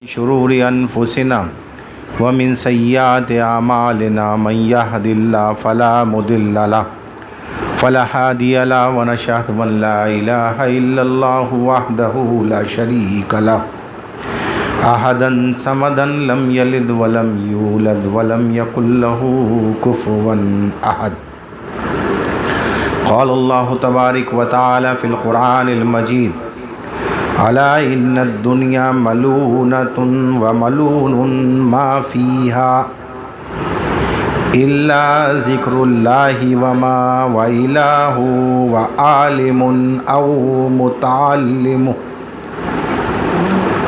شرور انفسنا ومن سیئات اعمالنا من يهد الله فلا مضل له فلا هادي له ونشهد ان لا اله الا الله وحده لا شريك له احدا صمدا لم يلد ولم يولد ولم يكن له كفوا احد. قال الله تبارك وتعالى في القرآن المجيد: ألا إن الدنيا ملونة وملون ما فيها إلا ذكر الله وما وإله وعالم أو متعلم.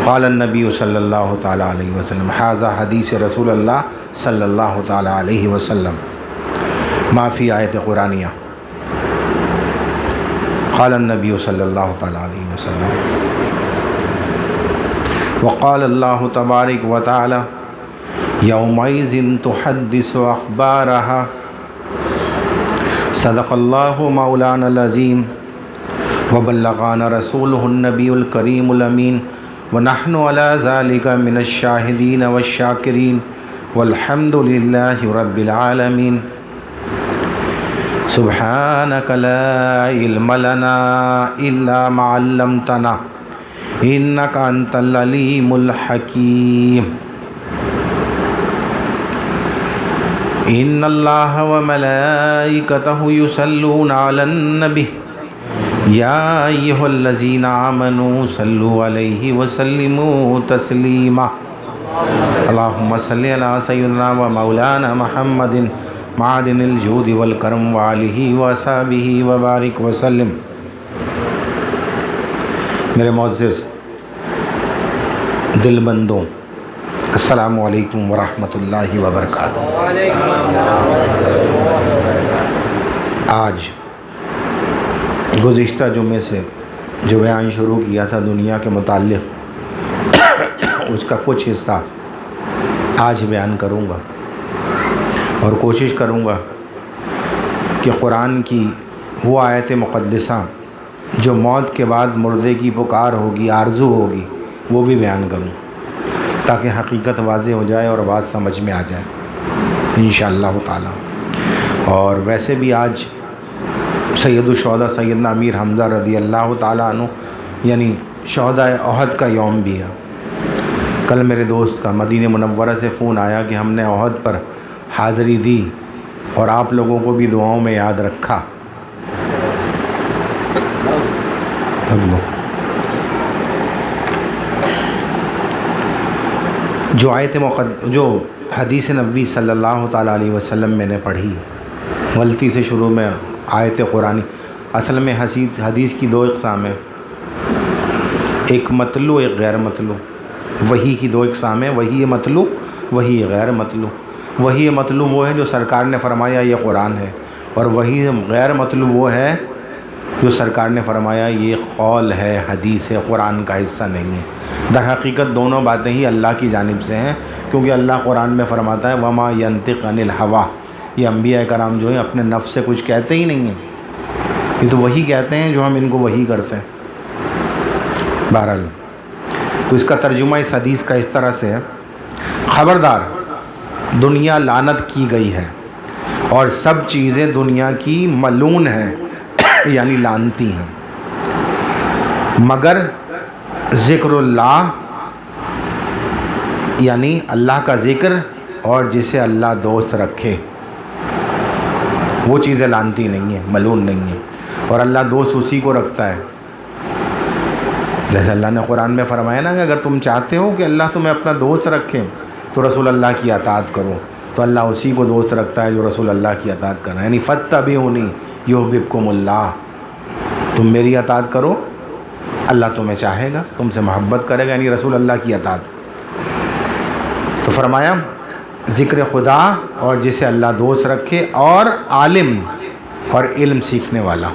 قال النبي صلى الله تعالى عليه وسلم: هذا حديث رسول الله صلى الله تعالى عليه وسلم ما في آية قرآنية. قال النبي صلى الله تعالى عليه وسلم. وقال الله تبارك وتعالى: يومئذ تحدث أخبارها. صدق الله مولانا العظيم وبلغنا رسوله النبي الكريم الأمين ونحن على ذلك من الشاهدين والشاكرين والحمد لله رب العالمين. سبحانك لا علم لنا إلا ما علمتنا إنك أنت العليم الحكيم. إن الله وملائكته يصلون على النبي يا أيها الذين آمنوا صلوا عليه وسلموا تسليما. اللهم صل على سيدنا ومولانا محمد معدن الجود والکرم وآلہ وصحبہ وبارک وسلم. میرے معزز دل بندوں، السلام علیکم ورحمۃ اللہ وبرکاتہ. آج گزشتہ جمعے سے جو بیان شروع کیا تھا دنیا کے متعلق، اس کا کچھ حصہ آج بیان کروں گا اور کوشش کروں گا کہ قرآن کی وہ آیت مقدسہ جو موت کے بعد مردے کی پکار ہوگی، آرزو ہوگی، وہ بھی بیان کروں تاکہ حقیقت واضح ہو جائے اور بات سمجھ میں آ جائے انشاءاللہ تعالی. اور ویسے بھی آج سید الشہداء سیدنا امیر حمزہ رضی اللہ تعالیٰ عنہ یعنی شہداء احد کا یوم بھی ہے. کل میرے دوست کا مدینہ منورہ سے فون آیا کہ ہم نے احد پر حاضری دی اور آپ لوگوں کو بھی دعاؤں میں یاد رکھا. جو حدیث نبوی صلی اللہ تعالیٰ علیہ وسلم میں نے پڑھی، غلطی سے شروع میں آیت قرآنی، اصل میں حدیث کی دو اقسام ہیں، ایک مطلوع ایک غیر مطلوع. وحی کی دو اقسام ہیں، وحی مطلوع، وحی غیر مطلوع. وحی مطلوع وہ ہے جو سرکار نے فرمایا یہ قرآن ہے، اور وحی غیر مطلوع وہ ہے جو سرکار نے فرمایا یہ قول ہے، حدیث ہے، قرآن کا حصہ نہیں ہے. در حقیقت دونوں باتیں ہی اللہ کی جانب سے ہیں، کیونکہ اللہ قرآن میں فرماتا ہے وما ینطق عن الہویٰ. یہ انبیاء کرام جو ہیں اپنے نفس سے کچھ کہتے ہی نہیں ہیں، یہ تو وہی کہتے ہیں جو ہم ان کو وہی کرتے ہیں. بہرحال تو اس کا ترجمہ اس حدیث کا اس طرح سے ہے: خبردار، دنیا لعنت کی گئی ہے اور سب چیزیں دنیا کی ملعون ہیں یعنی لعنتی ہیں، مگر ذکر اللہ یعنی اللہ کا ذکر اور جسے اللہ دوست رکھے، وہ چیزیں لعنتی نہیں ہیں، ملعون نہیں ہیں. اور اللہ دوست اسی کو رکھتا ہے، جیسے اللہ نے قرآن میں فرمایا نا کہ اگر تم چاہتے ہو کہ اللہ تمہیں اپنا دوست رکھے تو رسول اللہ کی اطاعت کرو. تو اللہ اسی کو دوست رکھتا ہے جو رسول اللہ کی اطاعت کرنا ہے، یعنی فاتبعونی یحببکم اللہ. تم میری اطاعت کرو، اللہ تمہیں چاہے گا، تم سے محبت کرے گا، یعنی رسول اللہ کی اطاعت. تو فرمایا ذکر خدا اور جسے اللہ دوست رکھے، اور عالم اور علم سیکھنے والا.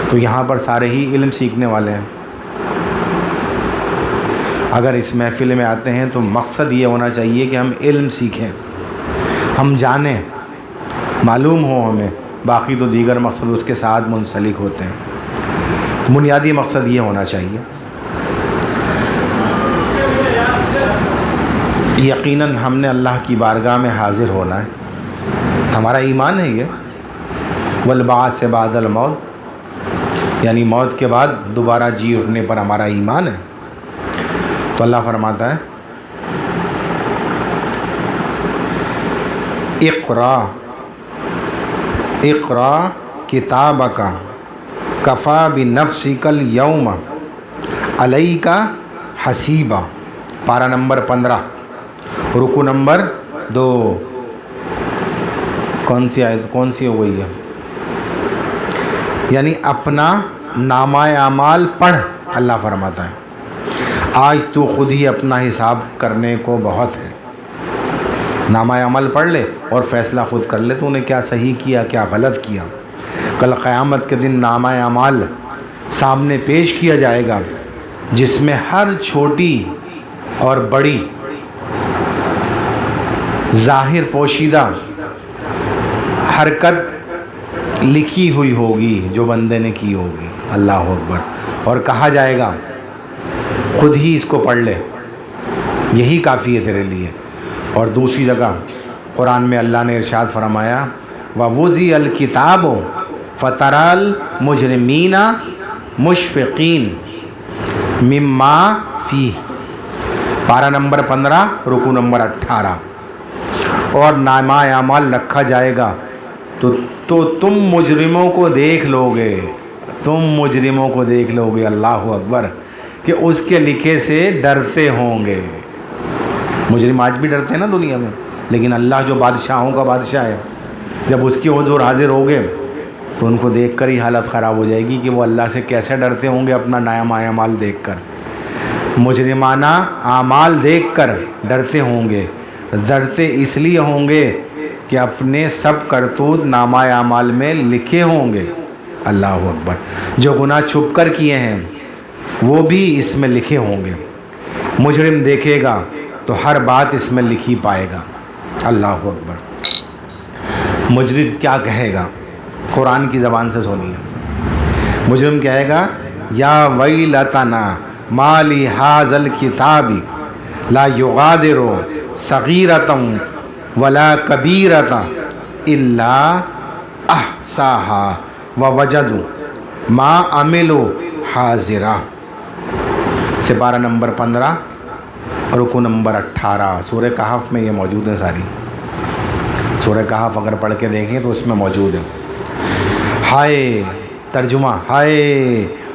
تو یہاں پر سارے ہی علم سیکھنے والے ہیں. اگر اس محفل میں آتے ہیں تو مقصد یہ ہونا چاہیے کہ ہم علم سیکھیں، ہم جانیں، معلوم ہو ہمیں، باقی تو دیگر مقصد اس کے ساتھ منسلک ہوتے ہیں. بنیادی مقصد یہ ہونا چاہیے. یقیناً ہم نے اللہ کی بارگاہ میں حاضر ہونا ہے، ہمارا ایمان ہے یہ۔ والبعث بعد الموت، یعنی موت کے بعد دوبارہ جی اٹھنے پر ہمارا ایمان ہے۔ تو اللہ فرماتا ہے اقرا کتابک کفا بنفسک الیوم علیک حسیبا، پارہ نمبر 15 رکو نمبر 2۔ کون سی آیت، کون سی ہو گئی ہے؟ یعنی اپنا نامہ اعمال پڑھ، اللہ فرماتا ہے آج تو خود ہی اپنا حساب کرنے کو بہت ہے۔ نامہ عمل پڑھ لے اور فیصلہ خود کر لے تو نے کیا صحیح کیا کیا غلط کیا۔ کل قیامت کے دن نامہ اعمال سامنے پیش کیا جائے گا، جس میں ہر چھوٹی اور بڑی ظاہر پوشیدہ حرکت لکھی ہوئی ہوگی جو بندے نے کی ہوگی۔ اللہ اکبر۔ اور کہا جائے گا خود ہی اس کو پڑھ لے، یہی کافی ہے تیرے لیے۔ اور دوسری جگہ قرآن میں اللہ نے ارشاد فرمایا وَوُضِعَ الْكِتَابُ فَتَرَى الْمُجْرِمِينَ مُشْفِقِينَ مِمَّا فِيهِ، پارہ نمبر 15 رکو نمبر 18۔ اور نامہ اعمال رکھا جائے گا تو تم مجرموں کو دیکھ لو گے، تم مجرموں کو دیکھ لو گے، اللہ اکبر، کہ اس کے لکھے سے ڈرتے ہوں گے۔ مجرم آج بھی ڈرتے ہیں نا دنیا میں، لیکن اللہ جو بادشاہوں کا بادشاہ ہے، جب اس کے حضور حاضر ہو گئے تو ان کو دیکھ کر ہی حالت خراب ہو جائے گی کہ وہ اللہ سے کیسے ڈرتے ہوں گے اپنا نامہ اعمال دیکھ کر۔ مجرمانہ اعمال دیکھ کر ڈرتے ہوں گے، ڈرتے اس لیے ہوں گے کہ اپنے سب کرتوت نامہ اعمال میں لکھے ہوں گے۔ اللہ اکبر۔ جو گناہ چھپ کر کیے ہیں وہ بھی اس میں لکھے ہوں گے۔ مجرم دیکھے گا تو ہر بات اس میں لکھی پائے گا۔ اللہ اکبر۔ مجرم کیا کہے گا؟ قرآن کی زبان سے سنیے۔ مجرم کہے گا یا ویلتنا ما لی ھذا الکتاب لا یغادر صغیرۃ ولا کبیرۃ الا احصاها ووجدوا ما عملوا حاضرا، سپارہ نمبر 15 رکو نمبر 18۔ سورہ کہف میں یہ موجود ہے، ساری سورہ کہف اگر پڑھ کے دیکھیں تو اس میں موجود ہے۔ ہائے ترجمہ، ہائے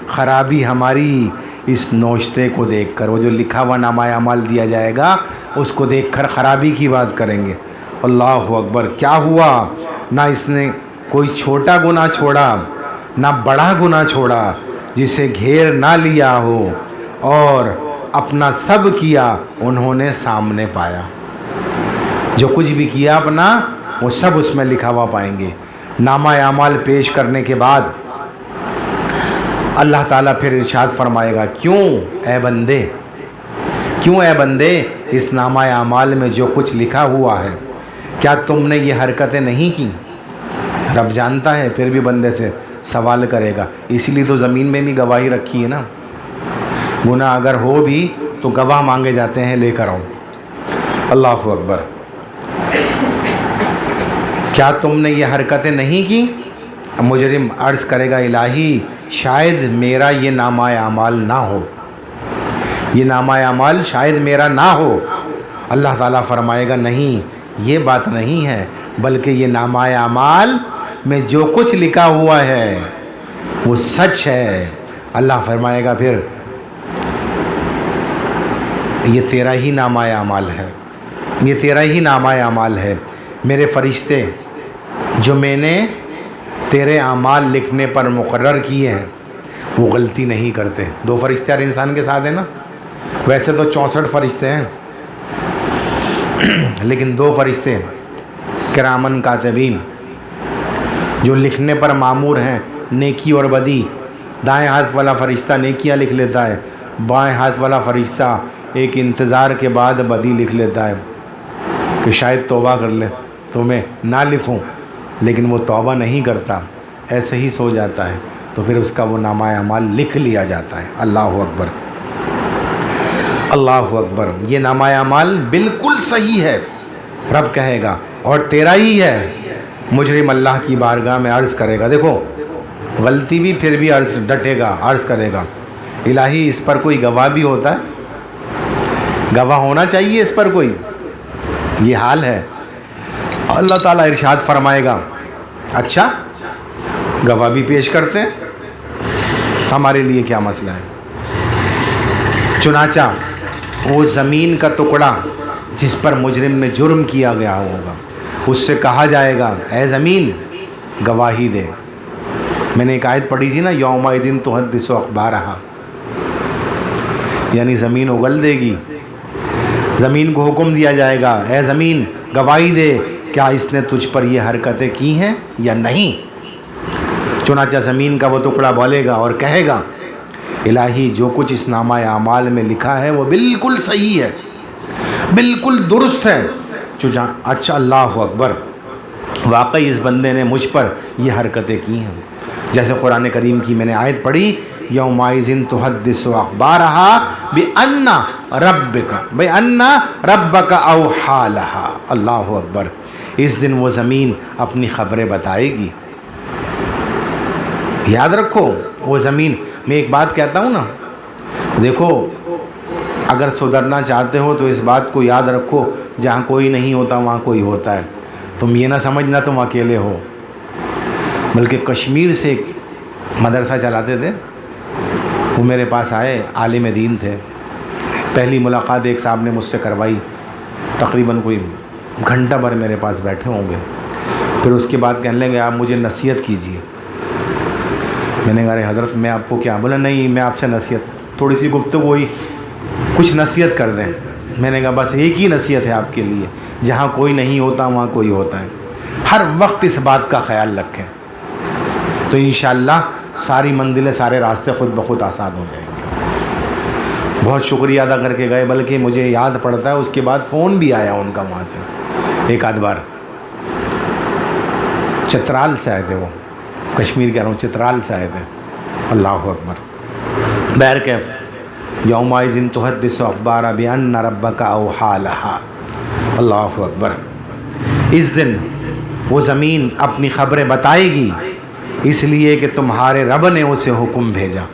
خرابی ہماری اس نوشتے کو دیکھ کر، وہ جو لکھا ہوا نامہ اعمال دیا جائے گا اس کو دیکھ کر خرابی کی بات کریں گے۔ اللہ اکبر۔ کیا ہوا؟ نہ اس نے کوئی چھوٹا گناہ چھوڑا نہ بڑا گناہ چھوڑا جسے گھیر نہ لیا ہو، اور اپنا سب کیا انہوں نے سامنے پایا۔ جو کچھ بھی کیا اپنا وہ سب اس میں لکھا ہوا پائیں گے۔ نامہ اعمال پیش کرنے کے بعد اللہ تعالیٰ پھر ارشاد فرمائے گا کیوں اے بندے، کیوں اے بندے، اس نامہ اعمال میں جو کچھ لکھا ہوا ہے کیا تم نے یہ حرکتیں نہیں کی؟ رب جانتا ہے، پھر بھی بندے سے سوال کرے گا۔ اسی لیے تو زمین میں بھی گواہی رکھی ہے نا، گناہ اگر ہو بھی تو گواہ مانگے جاتے ہیں، لے کر آؤ۔ اللہ اکبر۔ کیا تم نے یہ حرکتیں نہیں کی؟ مجرم عرض کرے گا الہی شاید میرا یہ نامہ اعمال نہ ہو، یہ نامہ اعمال شاید میرا نہ ہو۔ اللہ تعالیٰ فرمائے گا نہیں، یہ بات نہیں ہے، بلکہ یہ نامہ اعمال میں جو کچھ لکھا ہوا ہے وہ سچ ہے۔ اللہ فرمائے گا پھر یہ تیرا ہی نامہ اعمال ہے، یہ تیرا ہی نامہ اعمال ہے۔ میرے فرشتے جو میں نے تیرے اعمال لکھنے پر مقرر کیے ہیں وہ غلطی نہیں کرتے۔ 2 فرشتے ہر انسان کے ساتھ ہیں نا، ویسے تو 64 فرشتے ہیں، لیکن 2 فرشتے کرامن کاتبین جو لکھنے پر مامور ہیں، نیکی اور بدی۔ دائیں ہاتھ والا فرشتہ نیکیاں لکھ لیتا ہے، بائیں ہاتھ والا فرشتہ ایک انتظار کے بعد بدی لکھ لیتا ہے کہ شاید توبہ کر لے تو میں نہ لکھوں، لیکن وہ توبہ نہیں کرتا، ایسے ہی سو جاتا ہے، تو پھر اس کا وہ نامہ اعمال لکھ لیا جاتا ہے۔ اللہ اکبر۔ اللہ اکبر، یہ نامہ اعمال بالکل صحیح ہے، رب کہے گا، اور تیرا ہی ہے۔ مجرم اللہ کی بارگاہ میں عرض کرے گا، دیکھو غلطی بھی پھر بھی عرض ڈٹے گا، عرض کرے گا، الہی اس پر کوئی گواہ بھی ہوتا ہے؟ گواہ ہونا چاہیے اس پر کوئی، یہ حال ہے۔ اللہ تعالیٰ ارشاد فرمائے گا، اچھا گواہ بھی پیش کرتے ہیں، ہمارے لیے کیا مسئلہ ہے؟ چنانچہ وہ زمین کا ٹکڑا جس پر مجرم نے جرم کیا گیا ہوگا، اس سے کہا جائے گا، اے زمین گواہی دے۔ میں نے ایک آیت پڑھی تھی نا، یومئذ تحدث اخبارہا، یعنی زمین اگل دے گی، زمین کو حکم دیا جائے گا، اے زمین گواہی دے، کیا اس نے تجھ پر یہ حرکتیں کی ہیں یا نہیں؟ چنانچہ زمین کا وہ ٹکڑا بولے گا اور کہے گا، الہی جو کچھ اس نامہ اعمال میں لکھا ہے وہ بالکل صحیح ہے، بالکل درست ہے۔ اچھا، اللہ اکبر، واقعی اس بندے نے مجھ پر یہ حرکتیں کی ہیں۔ جیسے قرآن کریم کی میں نے آیت پڑھی، یومئذ تحدث اخبارہا بأن ربک اوحی لہا، اللہ اکبر، اس دن وہ زمین اپنی خبریں بتائے گی۔ یاد رکھو وہ زمین، میں ایک بات کہتا ہوں نا، دیکھو اگر سدھرنا چاہتے ہو تو اس بات کو یاد رکھو، جہاں کوئی نہیں ہوتا وہاں کوئی ہوتا ہے۔ تم یہ نہ سمجھنا تم اکیلے ہو، بلکہ کشمیر سے ایک مدرسہ چلاتے تھے، وہ میرے پاس آئے، عالم دین تھے، پہلی ملاقات ایک صاحب نے مجھ سے کروائی، تقریباً کوئی گھنٹہ بھر میرے پاس بیٹھے ہوں گے، پھر اس کے بعد کہنے لگے آپ مجھے نصیحت کیجیے۔ میں نے کہا ارے حضرت میں آپ کو کیا؟ بولا نہیں میں آپ سے نصیحت، تھوڑی سی گفتگو ہوئی، کچھ نصیحت کر دیں۔ میں نے کہا بس ایک ہی نصیحت ہے آپ کے لیے، جہاں کوئی نہیں ہوتا وہاں کوئی ہوتا ہے، ہر وقت اس بات کا خیال رکھیں، تو انشاءاللہ ساری منزلیں، سارے راستے خود بخود آسان ہو جائیں گے۔ بہت شکریہ ادا کر کے گئے، بلکہ مجھے یاد پڑتا ہے اس کے بعد فون بھی آیا ان کا وہاں سے ایک آدھ بار، چترال سے آئے تھے وہ، کشمیر کہہ رہا ہوں، چترال سے آئے تھے، اللہ اکبر۔ بہرکیف یومئذ تحدث اخبارہا بأن ربک اوحی لہا، اللہ اکبر، اس دن وہ زمین اپنی خبریں بتائے گی، اس لیے کہ تمہارے رب نے اسے حکم بھیجا،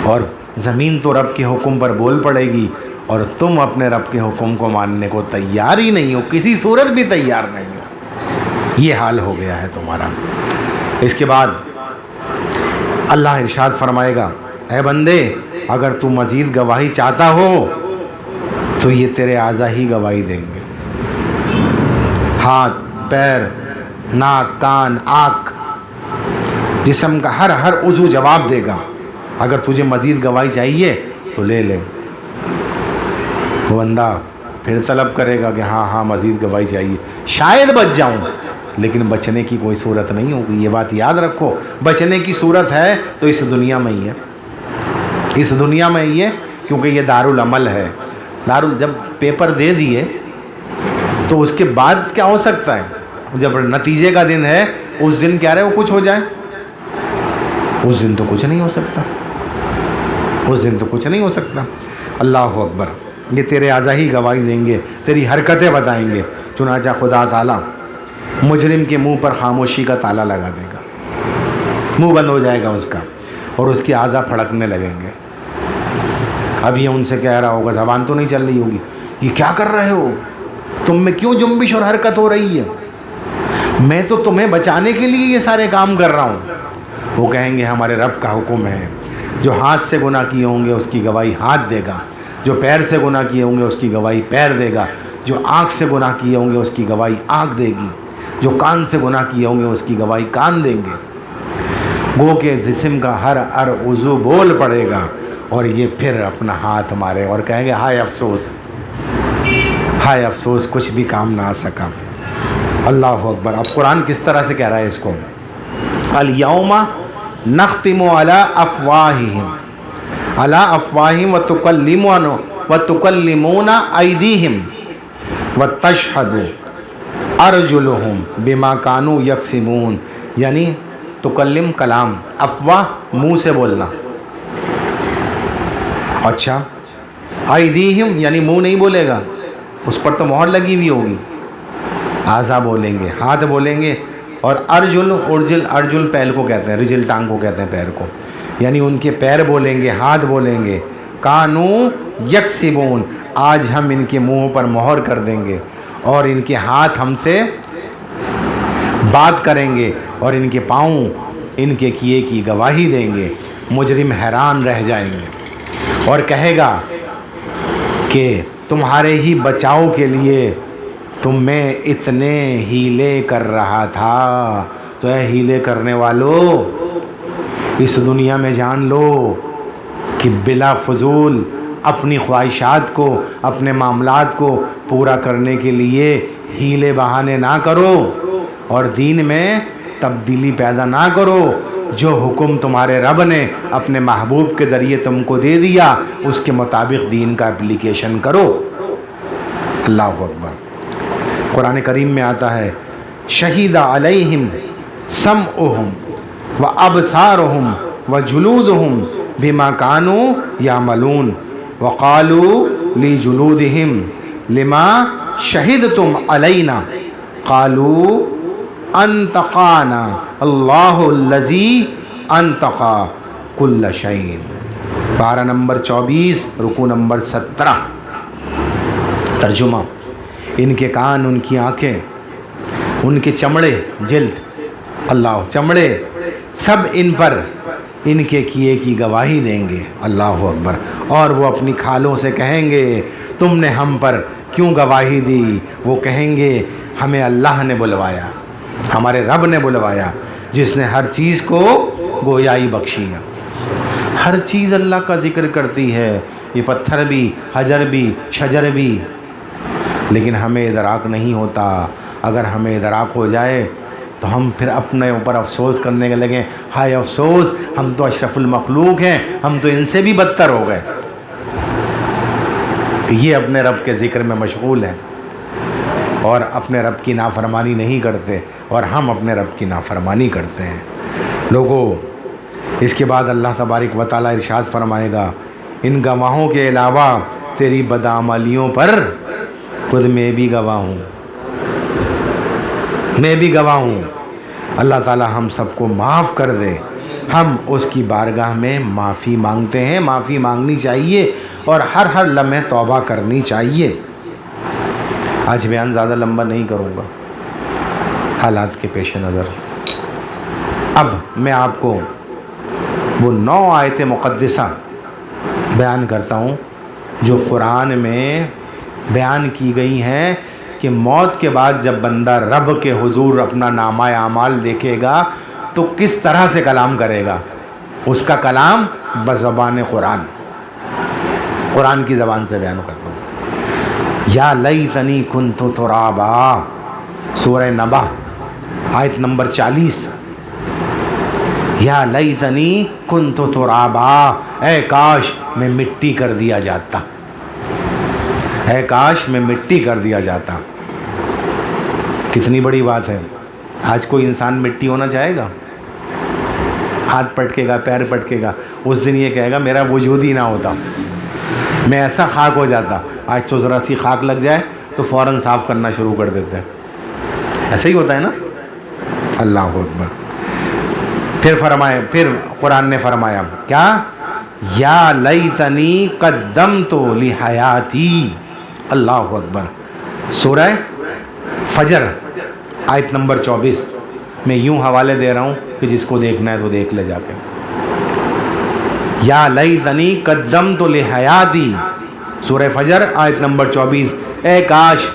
اور زمین تو رب کے حکم پر بول پڑے گی، اور تم اپنے رب کے حکم کو ماننے کو تیار ہی نہیں ہو، کسی صورت بھی تیار نہیں ہو، یہ حال ہو گیا ہے تمہارا۔ اس کے بعد اللہ ارشاد فرمائے گا، اے بندے اگر تم مزید گواہی چاہتا ہو تو یہ تیرے اعضاء ہی گواہی دیں گے، ہاتھ، پیر، ناک، کان، آنکھ، جسم کا ہر عضو جواب دے گا۔ اگر تجھے مزید گواہی چاہیے تو لے لے۔ وہ بندہ پھر طلب کرے گا کہ ہاں مزید گواہی چاہیے، شاید بچ جاؤں، لیکن بچنے کی کوئی صورت نہیں ہوگی، یہ بات یاد رکھو۔ بچنے کی صورت ہے تو اس دنیا میں ہی ہے، اس دنیا میں ہی ہے، کیونکہ یہ دارالعمل ہے۔ جب پیپر دے دیے تو اس کے بعد کیا ہو سکتا ہے؟ جب نتیجے کا دن ہے اس دن کیا رہے وہ کچھ ہو جائے؟ اس دن تو کچھ نہیں ہو سکتا، اس دن تو کچھ نہیں ہو سکتا۔ اللہ اکبر، یہ تیرے اعضاء ہی گواہی دیں گے، تیری حرکتیں بتائیں گے۔ چنانچہ خدا تعالیٰ مجرم کے منہ پر خاموشی کا تالا لگا دے گا، منہ بند ہو جائے گا اس کا، اور اس کی اعضاء پھڑکنے لگیں گے۔ اب یہ ان سے کہہ رہا ہوگا، زبان تو نہیں چل رہی ہوگی، یہ کیا کر رہے ہو؟ تم میں کیوں جنبش اور حرکت ہو رہی ہے؟ میں تو تمہیں بچانے کے لیے یہ سارے کام کر رہا ہوں۔ وہ کہیں گے ہمارے رب کا حکم ہے، جو ہاتھ سے گناہ کیے ہوں گے اس کی گواہی ہاتھ دے گا، جو پیر سے گناہ کیے ہوں گے اس کی گواہی پیر دے گا، جو آنکھ سے گناہ کیے ہوں گے اس کی گواہی آنکھ دے گی، جو کان سے گناہ کیے ہوں گے اس کی گواہی کان دیں گے۔ گو کہ جسم کا ہر عضو بول پڑے گا، اور یہ پھر اپنا ہاتھ مارے اور کہیں گے ہائے افسوس، ہائے افسوس، کچھ بھی کام نہ آ سکا۔ اللہ اکبر۔ اب قرآن کس طرح سے کہہ رہا ہے اس کو؟ الیوم نختم علی افواہہم وتکلمونا ایدیہم وتشہد ارجلہم بما کانوا یکسبون، یعنی تکلم کلام، افواہ منہ سے بولنا، اچھا ایدیہم یعنی منہ نہیں بولے گا، اس پر تو مہر لگی ہوئی ہوگی، اعضا بولیں گے، ہاتھ بولیں گے، اور ارجل پیر کو کہتے ہیں، رجل ٹانگ کو کہتے ہیں پیر کو، یعنی ان کے پیر بولیں گے، ہاتھ بولیں گے، کانو یکسبون آج ہم ان کے منہوں پر مہر کر دیں گے، اور ان کے ہاتھ ہم سے بات کریں گے، اور ان کے پاؤں ان کے کیے کی گواہی دیں گے۔ مجرم حیران رہ جائیں گے اور کہے گا کہ تمہارے ہی بچاؤ کے لیے تم میں اتنے ہیلے کر رہا تھا، تو اے ہیلے کرنے والو اس دنیا میں جان لو کہ بلا فضول اپنی خواہشات کو، اپنے معاملات کو پورا کرنے کے لیے ہیلے بہانے نہ کرو، اور دین میں تبدیلی پیدا نہ کرو۔ جو حکم تمہارے رب نے اپنے محبوب کے ذریعے تم کو دے دیا اس کے مطابق دین کا اپلیکیشن کرو۔ اللہ اکبر۔ قرآن کریم میں آتا ہے شہید علیہم سمعہم و ابصارہم و جلودہم بما کانوا یعملون وقالوا لجلودہم لما شہدتم علینا قالوا انطقانا اللہ الذی انطقا کل شیء۔ پارہ نمبر 24 رکوع نمبر 17۔ ترجمہ: ان کے کان، ان کی آنکھیں، ان کے چمڑے، جلد، اللہ، چمڑے، سب ان پر ان کے کیے کی گواہی دیں گے۔ اللہ اکبر۔ اور وہ اپنی کھالوں سے کہیں گے تم نے ہم پر کیوں گواہی دی؟ وہ کہیں گے ہمیں اللہ نے بلوایا، ہمارے رب نے بلوایا، جس نے ہر چیز کو گویائی بخشی ہے۔ ہر چیز اللہ کا ذکر کرتی ہے، یہ پتھر بھی، حجر بھی، شجر بھی، لیکن ہمیں ادراک نہیں ہوتا۔ اگر ہمیں ادراک ہو جائے تو ہم پھر اپنے اوپر افسوس کرنے کے لگیں، ہائے افسوس، ہم تو اشرف المخلوق ہیں، ہم تو ان سے بھی بدتر ہو گئے، کہ یہ اپنے رب کے ذکر میں مشغول ہیں اور اپنے رب کی نافرمانی نہیں کرتے، اور ہم اپنے رب کی نافرمانی کرتے ہیں۔ لوگوں، اس کے بعد اللہ تبارک و تعالیٰ ارشاد فرمائے گا ان گواہوں کے علاوہ تیری بدعملیوں پر خود میں بھی گواہ ہوں، میں بھی گواہ ہوں۔ اللہ تعالیٰ ہم سب کو معاف کر دے۔ ہم اس کی بارگاہ میں معافی مانگتے ہیں، معافی مانگنی چاہیے، اور ہر لمحے توبہ کرنی چاہیے۔ آج بیان زیادہ لمبا نہیں کروں گا حالات کے پیش نظر۔ اب میں آپ کو وہ 9 آیت مقدسہ بیان کرتا ہوں جو قرآن میں بیان کی گئی ہیں کہ موت کے بعد جب بندہ رب کے حضور اپنا نامہ اعمال دیکھے گا تو کس طرح سے کلام کرے گا۔ اس کا کلام بزبان قرآن کی زبان سے بیان کرتا ہوں۔ یا لیتنی کنت ترابا، سورہ نبا آیت نمبر 40۔ یا لیتنی کنت ترابا، اے کاش میں مٹی کر دیا جاتا، اے کاش میں مٹی کر دیا جاتا۔ کتنی بڑی بات ہے۔ آج کوئی انسان مٹی ہونا چاہے گا؟ ہاتھ پٹکے گا، پیر پٹکے گا، اس دن یہ کہے گا میرا وجود ہی نہ ہوتا، میں ایسا خاک ہو جاتا۔ آج تو ذرا سی خاک لگ جائے تو فوراً صاف کرنا شروع کر دیتے ہیں، ایسا ہی ہوتا ہے نا۔ اللہ اکبر۔ پھر قرآن نے فرمایا کیا؟ یا لیتنی قدمت لحیاتی۔ اللہ اکبر۔ سورہ فجر آیت نمبر 24۔ میں یوں حوالے دے رہا ہوں کہ جس کو دیکھنا ہے تو دیکھ لے جا کے۔ یا لیتنی قدمت لحیاتی، سورہ فجر آیت نمبر 24۔ اے کاش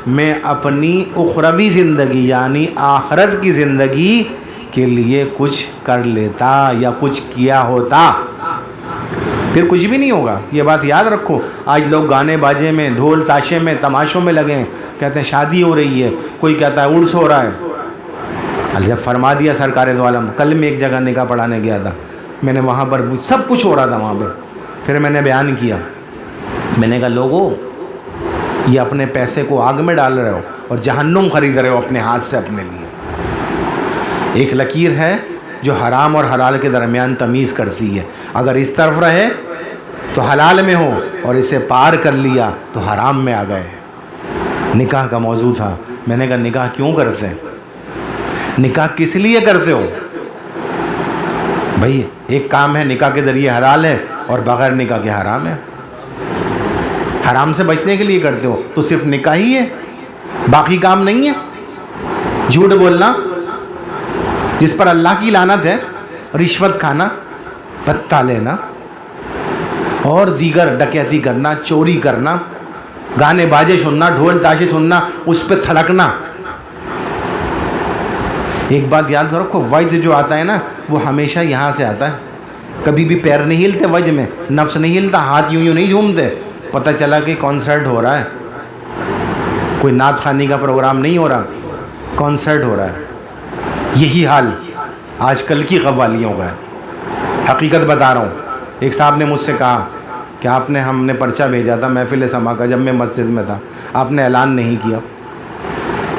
میں اپنی اخروی زندگی یعنی آخرت کی زندگی کے لیے کچھ کر لیتا یا کچھ کیا ہوتا۔ پھر کچھ بھی نہیں ہوگا، یہ بات یاد رکھو۔ آج لوگ گانے باجے میں، ڈھول تاشے میں، تماشوں میں لگے ہیں، کہتے ہیں شادی ہو رہی ہے، کوئی کہتا ہے عرس ہو رہا ہے۔ جب فرما دیا سرکار دو عالم، کل میں ایک جگہ نکاح پڑھانے گیا تھا، میں نے وہاں پر سب کچھ ہو رہا تھا وہاں پہ، پھر میں نے بیان کیا، میں نے کہا لوگوں یہ اپنے پیسے کو آگ میں ڈال رہے ہو اور جہنم خرید رہے ہو اپنے ہاتھ سے اپنے لیے۔ ایک لکیر ہے جو حرام اور حلال کے درمیان تمیز کرتی ہے، اگر اس طرف رہے تو حلال میں ہو اور اسے پار کر لیا تو حرام میں آ گئے۔ نکاح کا موضوع تھا، میں نے کہا نکاح کیوں کرتے ہیں؟ نکاح کس لیے کرتے ہو؟ بھائی ایک کام ہے نکاح کے ذریعے حلال ہے اور بغیر نکاح کے حرام ہے۔ حرام سے بچنے کے لیے کرتے ہو تو صرف نکاح ہی ہے، باقی کام نہیں ہے۔ جھوٹ بولنا جس پر اللہ کی لعنت ہے، رشوت کھانا، پتہ لینا اور دیگر ڈکیتی کرنا، چوری کرنا، گانے باجے سننا، ڈھول تاشے سننا، اس پہ تھڑکنا۔ ایک بات یاد رکھو، وجد جو آتا ہے نا وہ ہمیشہ یہاں سے آتا ہے، کبھی بھی پیر نہیں ہلتے وجد میں، نفس نہیں ہلتا، ہاتھ یوں نہیں جھومتے، پتہ چلا کہ کانسرٹ ہو رہا ہے، کوئی نعت خوانی کا پروگرام نہیں ہو رہا، کانسرٹ ہو رہا ہے۔ یہی حال آج کل کی قوالیوں کا ہے، حقیقت بتا رہا ہوں۔ ایک صاحب نے مجھ سے کہا کہ ہم نے پرچہ بھیجا تھا محفل سما کا، جب میں مسجد میں تھا آپ نے اعلان نہیں کیا۔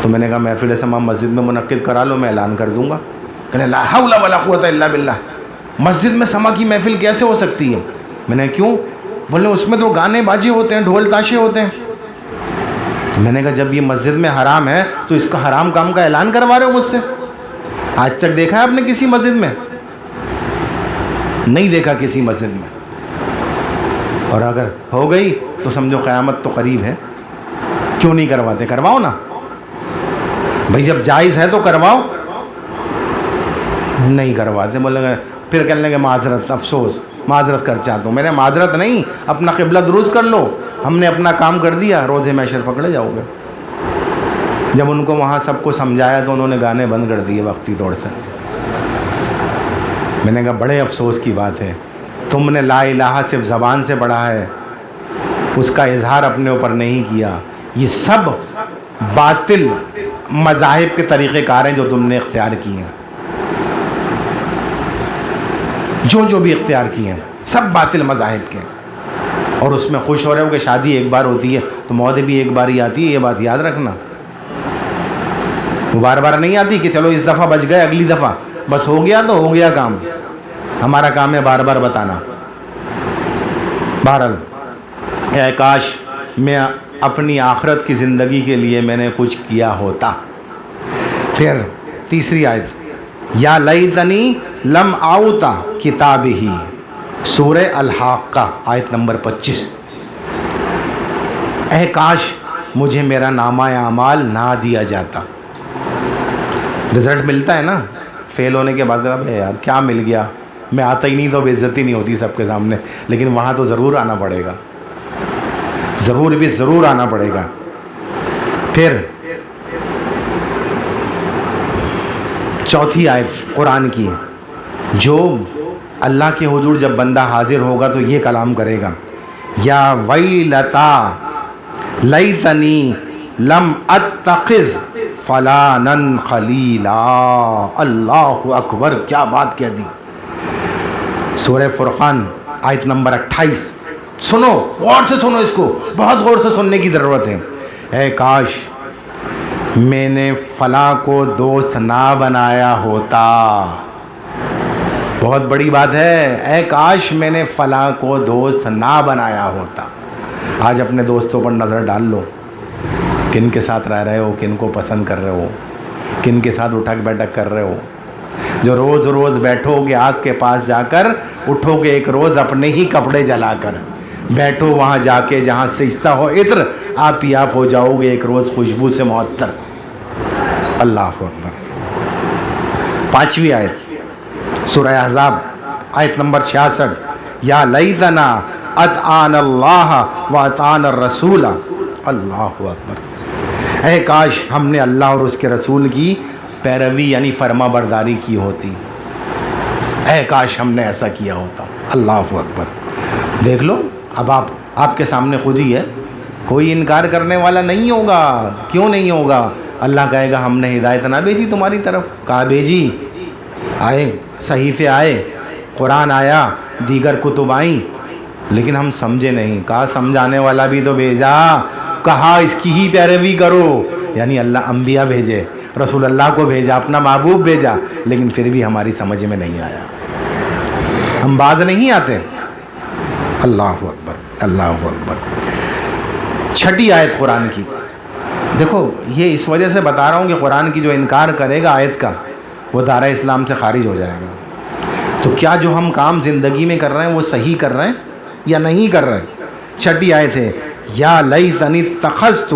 تو میں نے کہا محفل سما مسجد میں منعقد کرا لو، میں اعلان کر دوں گا۔ کہنے لا حول ولا قوت الا باللہ، مسجد میں سما کی محفل کیسے ہو سکتی ہے؟ میں نے کیوں؟ بولے اس میں تو گانے باجے ہوتے ہیں، ڈھول تاشے ہوتے ہیں۔ تو میں نے کہا جب یہ مسجد میں حرام ہے تو اس کا حرام کام کا اعلان کروا رہے ہو مجھ سے؟ آج تک دیکھا ہے آپ نے کسی مسجد میں؟ نہیں دیکھا کسی مسجد میں۔ اور اگر ہو گئی تو سمجھو قیامت تو قریب ہے۔ کیوں نہیں کرواتے؟ کرواؤ نا بھائی، جب جائز ہے تو کرواؤ۔ نہیں کرواتے، بولے گا پھر کہنے لگے معذرت، افسوس، معذرت کر چاہتا ہوں۔ میں نے معذرت نہیں، اپنا قبلہ درست کر لو، ہم نے اپنا کام کر دیا، روزے محشر پکڑے جاؤ گے۔ جب ان کو وہاں سب کو سمجھایا تو انہوں نے گانے بند کر دیے وقتی طور سے۔ میں نے کہا بڑے افسوس کی بات ہے، تم نے لا الہ صرف زبان سے پڑھا ہے، اس کا اظہار اپنے اوپر نہیں کیا۔ یہ سب باطل مذاہب کے طریقہ کار ہیں جو تم نے اختیار کیے ہیں، جو بھی اختیار کیے ہیں سب باطل مذاہب کے، اور اس میں خوش ہو رہے ہو کہ شادی ایک بار ہوتی ہے تو موت بھی ایک بار ہی آتی ہے، یہ بات یاد رکھنا۔ وہ بار بار نہیں آتی کہ چلو اس دفعہ بچ گئے، اگلی دفعہ بس ہو گیا تو ہو گیا کام۔ ہمارا کام ہے بار بار بتانا۔ بہرحال اے کاش میں اپنی آخرت کی زندگی کے لیے میں نے کچھ کیا ہوتا۔ پھر تیسری آیت، یا لیتنی لم آؤتا کتابی، سورہ الحاقہ آیت نمبر 25۔ اے کاش مجھے میرا نامہ اعمال نہ دیا جاتا۔ رزلٹ ملتا ہے نا فیل ہونے کے بعد، یار کیا مل گیا، میں آتا ہی نہیں تو بے عزتی نہیں ہوتی سب کے سامنے، لیکن وہاں تو ضرور آنا پڑے گا، ضرور بھی ضرور آنا پڑے گا۔ پھر چوتھی آیت قرآن کی، جو اللہ کے حضور جب بندہ حاضر ہوگا تو یہ کلام کرے گا، یا ویلتا لیتنی لم اتخذ فلانا خلیلا۔ اللہ اکبر، کیا بات کہہ دی۔ سورہ فرقان آیت نمبر 28، سنو غور سے، سنو اس کو، بہت غور سے سننے کی ضرورت ہے۔ اے کاش میں نے فلاں کو دوست نہ بنایا ہوتا۔ بہت بڑی بات ہے، اے کاش میں نے فلاں کو دوست نہ بنایا ہوتا۔ آج اپنے دوستوں پر نظر ڈال لو، کن کے ساتھ رہ رہے ہو، کن کو پسند کر رہے ہو، کن کے ساتھ اٹھک بیٹھک کر رہے ہو۔ جو روز روز بیٹھو گے آگ کے پاس جا کر، اٹھو گے ایک روز اپنے ہی کپڑے جلا کر، بیٹھو وہاں جا کے جہاں سجدہ ہو عطر، آپ ہی آپ ہو جاؤ گے ایک روز خوشبو سے معطر۔ اللہ اکبر۔ پانچویں آیت سورہ احزاب آیت نمبر 66، یا لیتنا اطعنا اللہ واطعنا الرسول۔ اللہ اکبر۔ اے کاش ہم نے اللہ اور اس کے رسول کی پیروی یعنی فرما برداری کی ہوتی، اے کاش ہم نے ایسا کیا ہوتا۔ اللہ اکبر۔ دیکھ لو اب آپ کے سامنے خود ہی ہے، کوئی انکار کرنے والا نہیں ہوگا۔ کیوں نہیں ہوگا؟ اللہ کہے گا ہم نے ہدایت نہ بھیجی تمہاری طرف؟ کہا بھیجی، آئے صحیفے آئے، قرآن آیا، دیگر کتب آئیں، لیکن ہم سمجھے نہیں۔ کہا سمجھانے والا بھی تو بھیجا، کہا اس کی ہی پیروی کرو، یعنی اللہ انبیاء بھیجے، رسول اللہ کو بھیجا، اپنا محبوب بھیجا، لیکن پھر بھی ہماری سمجھ میں نہیں آیا، ہم باز نہیں آتے۔ اللہ اکبر، اللہ اکبر۔ چھٹی آیت قرآن کی، دیکھو یہ اس وجہ سے بتا رہا ہوں کہ قرآن کی جو انکار کرے گا آیت کا وہ دائرہ اسلام سے خارج ہو جائے گا۔ تو کیا جو ہم کام زندگی میں کر رہے ہیں وہ صحیح کر رہے ہیں یا نہیں کر رہے ہیں؟ چھٹی آیت ہے یا لیتنی اتخذت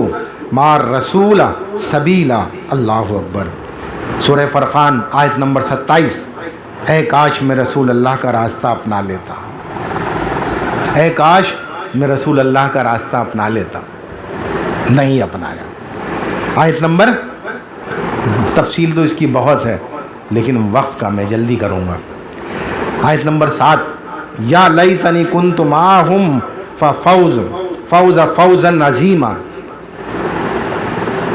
مع الرسول سبیلا، اللہ اکبر۔ سورہ فرقان آیت نمبر 27، اے کاش میں رسول اللہ کا راستہ اپنا لیتا، اے کاش میں رسول اللہ کا راستہ اپنا لیتا، نہیں اپنایا۔ آیت نمبر، تفصیل تو اس کی بہت ہے لیکن وقت کا میں جلدی کروں گا۔ آیت نمبر 7، یا لیتنی کنت معہم ففوز فوزا عظیما،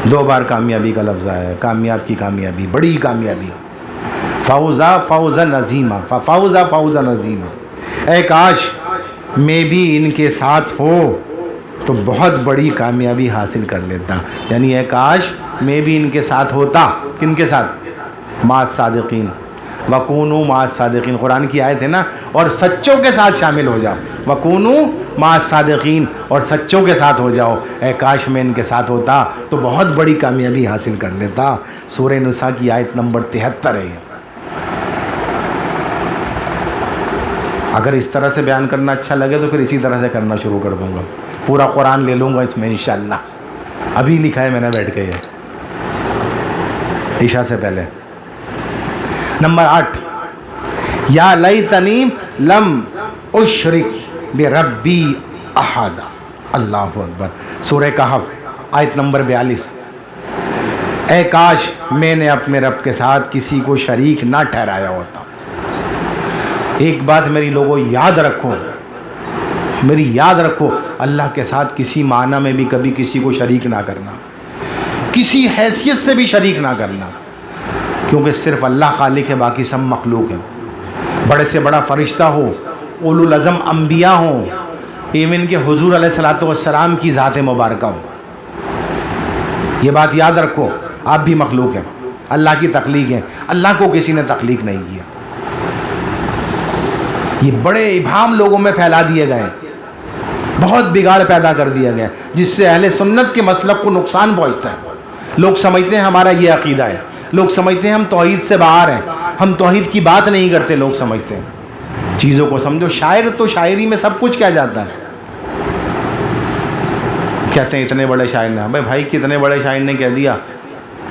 دو بار کامیابی کا لفظ آیا ہے، کامیاب کی کامیابی، بڑی کامیابی، فوزا عظیما، ففوزا فوزا عظیما، اے کاش میں بھی ان کے ساتھ ہو تو بہت بڑی کامیابی حاصل کر لیتا، یعنی اے کاش میں بھی ان کے ساتھ ہوتا۔ کن کے ساتھ؟ مع الصادقین، وکونوا مع الصادقین، قرآن کی آیت ہے نا، اور سچوں کے ساتھ شامل ہو جاؤ، وکونوا مع الصادقین، اور سچوں کے ساتھ ہو جاؤ، اے کاش میں ان کے ساتھ ہوتا تو بہت بڑی کامیابی حاصل کر لیتا۔ سورہ نساء کی آیت نمبر 73 ہے۔ اگر اس طرح سے بیان کرنا اچھا لگے تو پھر اسی طرح سے کرنا شروع کر دوں گا، پورا قرآن لے لوں گا اس میں انشاءاللہ۔ ابھی لکھا ہے میں نے بیٹھ کے یہ عشاء سے پہلے۔ نمبر 8، یا لیتنی لم اشرک بربی احد، اللہ اکبر۔ سورہ کہف آیت نمبر 42، اے کاش میں نے اپنے رب کے ساتھ کسی کو شریک نہ ٹھہرایا ہوتا۔ ایک بات میری لوگوں یاد رکھو، میری یاد رکھو، اللہ کے ساتھ کسی معنی میں بھی کبھی کسی کو شریک نہ کرنا، کسی حیثیت سے بھی شریک نہ کرنا، کیونکہ صرف اللہ خالق ہے، باقی سب مخلوق ہیں۔ بڑے سے بڑا فرشتہ ہو، اولو العزم انبیاء ہوں، ایون کہ حضور علیہ الصلوۃ والسلام کی ذات مبارکہ ہو، یہ بات یاد رکھو، آپ بھی مخلوق ہیں، اللہ کی تخلیق ہیں، اللہ کو کسی نے تخلیق نہیں کیا۔ یہ بڑے ابہام لوگوں میں پھیلا دیے گئے، بہت بگاڑ پیدا کر دیا گیا، جس سے اہل سنت کے مسلک کو نقصان پہنچتا ہے۔ لوگ سمجھتے ہیں ہمارا یہ عقیدہ ہے، لوگ سمجھتے ہیں ہم توحید سے باہر ہیں، ہم توحید کی بات نہیں کرتے، لوگ سمجھتے ہیں۔ چیزوں کو سمجھو، شاعر تو شاعری میں سب کچھ کہہ جاتا ہے، کہتے ہیں اتنے بڑے شاعر نے، بھائی کتنے بڑے شاعر نے کہہ دیا،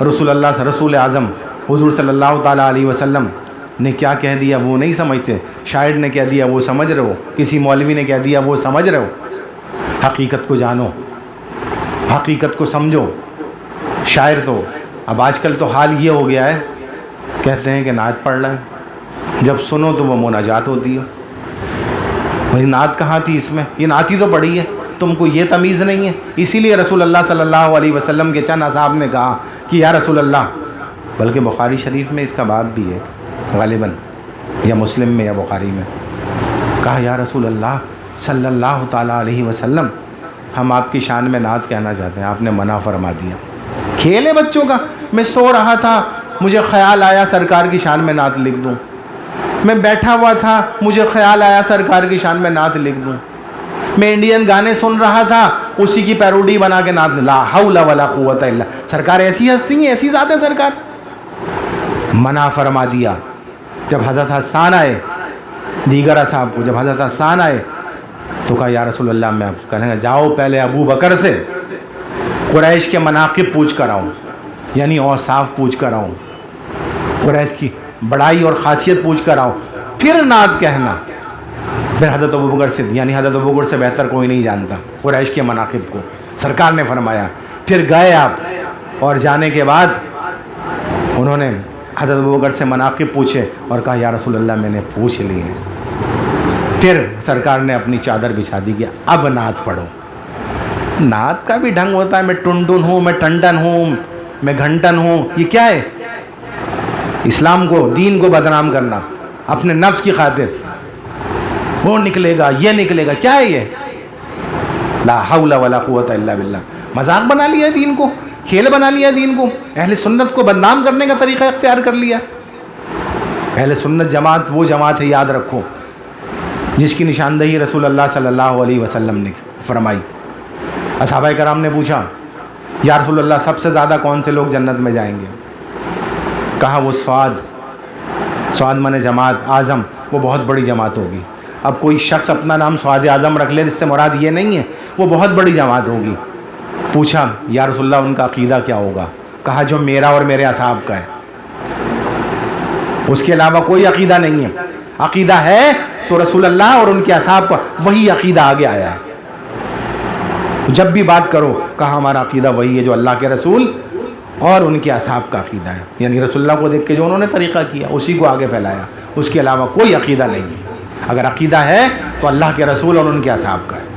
رسول اللہ سے، رسول اعظم حضور صلی اللہ تعالیٰ علیہ وسلم نے کیا کہہ دیا وہ نہیں سمجھتے، شاعر نے کہہ دیا وہ سمجھ رہے ہو، کسی مولوی نے کہہ دیا وہ سمجھ رہے ہو۔ حقیقت کو جانو، حقیقت کو سمجھو۔ شاعر تو اب آج کل تو حال یہ ہو گیا ہے، کہتے ہیں کہ نعت پڑھ رہے ہیں، جب سنو تو وہ مناجات ہوتی ہے۔ بھائی نعت کہاں تھی اس میں؟ یہ نعت ہی تو پڑھی ہے، تم کو یہ تمیز نہیں ہے۔ اسی لیے رسول اللہ صلی اللہ علیہ وسلم کے چند اصحاب نے کہا کہ یا رسول اللہ، بلکہ بخاری شریف میں اس کا باب بھی ہے غالباً، یا مسلم میں یا بخاری میں، کہا یا رسول اللہ صلی اللہ تعالیٰ علیہ وسلم، ہم آپ کی شان میں نعت کہنا چاہتے ہیں، آپ نے منع فرما دیا۔ کھیل ہے بچوں کا، میں سو رہا تھا، مجھے خیال آیا سرکار کی شان میں نعت لکھ دوں، میں بیٹھا ہوا تھا، مجھے خیال آیا سرکار کی شان میں نعت لکھ دوں، میں انڈین گانے سن رہا تھا، اسی کی پیروڈی بنا کے نعت، لا حول ولا قوت الا، سرکار ایسی ہستی ہیں، ایسی ذات ہے سرکار، منع فرما دیا۔ جب حضرت حسان آئے، دیگر اصحاب کو جب حضرت حسان آئے تو کہا یا رسول اللہ، میں کہنے گا جاؤ پہلے ابو بکر سے قریش کے مناقب پوچھ کر آؤں، یعنی اوصاف پوچھ کر آؤں، قریش کی بڑائی اور خاصیت پوچھ کر آؤں، پھر نعت کہنا۔ پھر حضرت ابو بکر سے، یعنی حضرت ابو بکر سے بہتر کوئی نہیں جانتا قریش کے مناقب کو، سرکار نے فرمایا۔ پھر گئے آپ، اور جانے کے بعد انہوں نے حضرت ابو بکر سے مناقب پوچھے اور کہا یا رسول اللہ میں نے پوچھ لی ہے۔ پھر سرکار نے اپنی چادر بچھا دی کہ اب نعت پڑھو۔ نعت کا بھی ڈھنگ ہوتا ہے، میں ٹنڈن ہوں، میں ٹنڈن ہوں، میں گھنٹن ہوں، یہ کیا ہے؟ اسلام کو، دین کو بدنام کرنا اپنے نفس کی خاطر، وہ نکلے گا، یہ نکلے گا، کیا ہے یہ؟ لا حول ولا قوت الا باللہ۔ مذاق بنا لیا دین کو، کھیل بنا لیا دین کو، اہل سنت کو بدنام کرنے کا طریقہ اختیار کر لیا۔ اہل سنت جماعت وہ جماعت ہے، یاد رکھو، جس کی نشاندہی رسول اللہ صلی اللہ علیہ وسلم نے فرمائی۔ صحابہ کرام نے پوچھا یا رسول اللہ سب سے زیادہ کون سے لوگ جنت میں جائیں گے؟ کہا وہ سعد مانے جماعت اعظم، وہ بہت بڑی جماعت ہوگی۔ اب کوئی شخص اپنا نام سعد اعظم رکھ لے، اس سے مراد یہ نہیں ہے، وہ بہت بڑی جماعت ہوگی۔ پوچھا یا رسول اللہ ان کا عقیدہ کیا ہوگا؟ کہا جو میرا اور میرے اصحاب کا ہے، اس کے علاوہ کوئی عقیدہ نہیں ہے۔ عقیدہ ہے تو رسول اللہ اور ان کے اصحاب کا، وہی عقیدہ آگے آیا ہے۔ جب بھی بات کرو کہا ہمارا عقیدہ وہی ہے جو اللہ کے رسول اور ان کے اصحاب کا عقیدہ ہے، یعنی رسول اللہ کو دیکھ کے جو انہوں نے طریقہ کیا اسی کو آگے پھیلایا، اس کے علاوہ کوئی عقیدہ نہیں ہے۔ اگر عقیدہ ہے تو اللہ کے رسول اور ان کے اصحاب کا ہے۔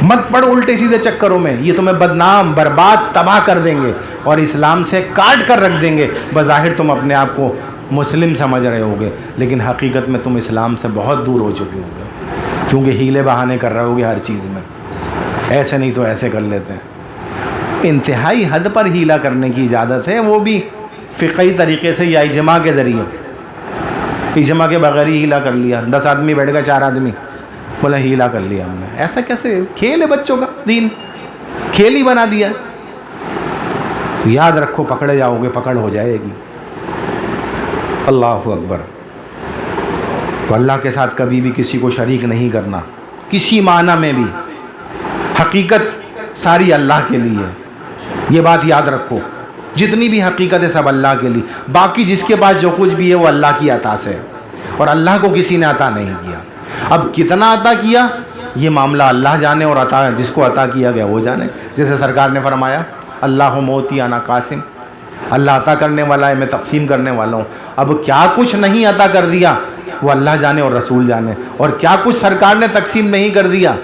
مت پڑ الٹے سیدھے چکروں میں، یہ تمہیں بدنام، برباد، تباہ کر دیں گے اور اسلام سے کاٹ کر رکھ دیں گے۔ بظاہر تم اپنے آپ کو مسلم سمجھ رہے ہوگے، لیکن حقیقت میں تم اسلام سے بہت دور ہو چکے ہوگے، کیونکہ ہیلے بہانے کر رہے ہوگے ہر چیز میں، ایسے نہیں تو ایسے کر لیتے ہیں۔ انتہائی حد پر ہیلا کرنے کی اجازت ہے، وہ بھی فقہی طریقے سے یا اجماع کے ذریعے۔ اجماع کے بغیر ہی ہیلا کر لیا، 10 آدمی بیٹھ گئے، 4 آدمی بولا ہیلا کر لیا ہم نے، ایسا کیسے؟ کھیل ہے بچوں کا، دین کھیل ہی بنا دیا۔ تو یاد رکھو پکڑے جاؤ گے، پکڑ ہو جائے گی۔ اللہ اکبر۔ تو اللہ کے ساتھ کبھی بھی کسی کو شریک نہیں کرنا، کسی معنی میں بھی۔ حقیقت ساری اللہ کے لیے ہے، یہ بات یاد رکھو۔ جتنی بھی حقیقت ہے سب اللہ کے لیے، باقی جس کے پاس جو کچھ بھی ہے وہ اللہ کی عطا سے ہے، اور اللہ کو کسی نے عطا نہیں کیا۔ اب کتنا عطا کیا یہ معاملہ اللہ جانے، اور عطا جس کو عطا کیا گیا وہ جانے۔ جیسے سرکار نے فرمایا اللہ موتی انا قاسم، اللہ عطا کرنے والا ہے، میں تقسیم کرنے والا ہوں۔ اب کیا کچھ نہیں عطا کر دیا وہ اللہ جانے اور رسول جانے، اور کیا کچھ سرکار نے تقسیم نہیں کر دیا